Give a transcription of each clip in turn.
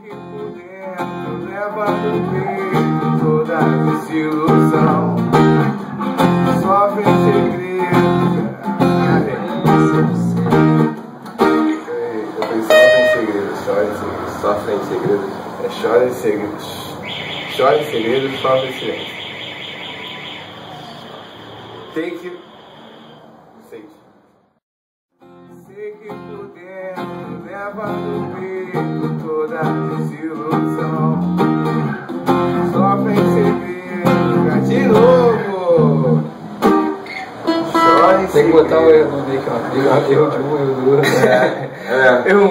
que por dentro leva no peito toda desilusão. Sofre em segredo. Sofre em segredo. É chora em segredo. Chora em segredo, sofre em silêncio. Take. Sei que por dentro leva no peito toda desilusão. Sofre em segredo. De novo. Chora em segredo. Tem que botar o erro no meio que ó. Erro de um, erro do outro. Erro.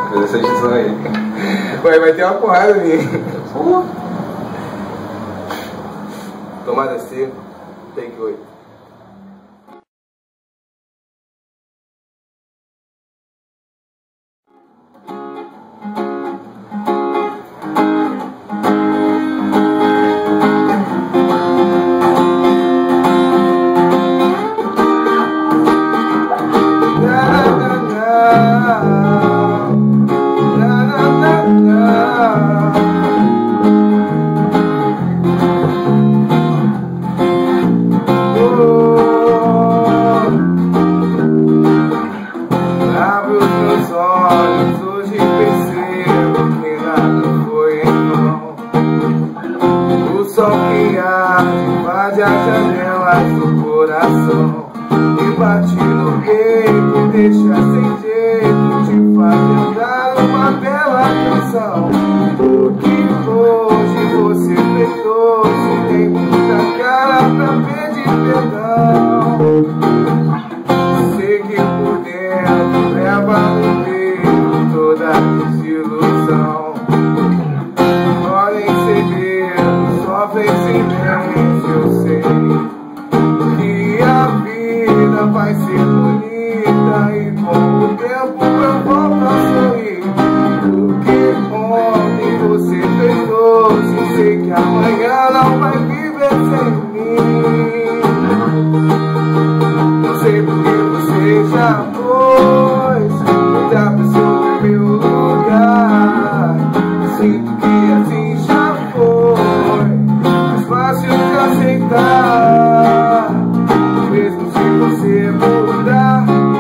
Fazer essa edição aí. Vai ter uma porrada ali. Tomada C, take 8. Hoje percebo que nada foi em vão. O sol que arde invade as janelas do coração e bate no peito e deixa sem jeito, te faz lembrar uma bela canção. O que hoje você fez hoje tem muita cara pra pedir perdão. Sei que por dentro leva no peito toda desilusão. Olha em segredo, sofre em silêncio. Eu sei que a vida vai ser bonita e com o tempo eu volto a sorrir. Porque ontem você fez doce, sei que amanhã não vai viver sem mim. Não sei porque você já foi outra pessoa em meu lugar. Sinto que assim já foi mais fácil de aceitar. Mesmo se você mudar,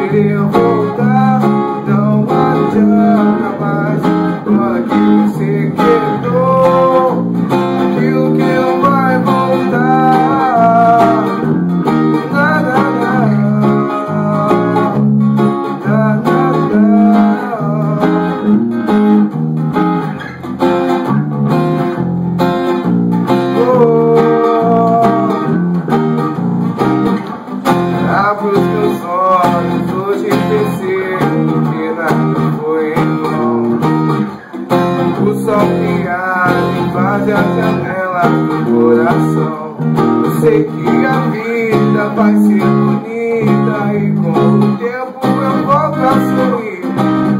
querer voltar, não adianta mais. Agora que você quebrou aquilo que não vai voltar. Nada. Abro os meus olhos, hoje percebo que nada foi em vão. O sol que arde invade as janelas do coração. Eu sei que a vida vai ser bonita e com o tempo eu volto a sorrir.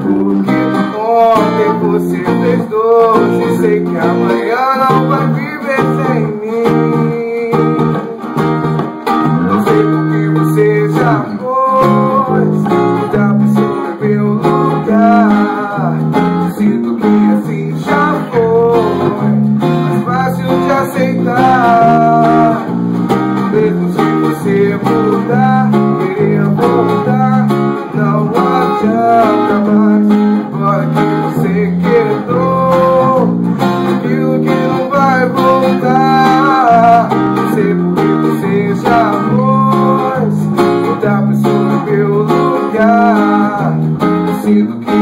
Porque ontem você fez doce, sei que amanhã não vai viver sem mim. Não sei porque você já foi outra pessoa em meu lugar. Sinto que assim já foi mais fácil de aceitar. Mesmo se você mudar, querer voltar, não adianta mais. Agora que você quebrou aquilo que não vai voltar. Não sei porque você já foi outra pessoa em meu lugar. Sinto que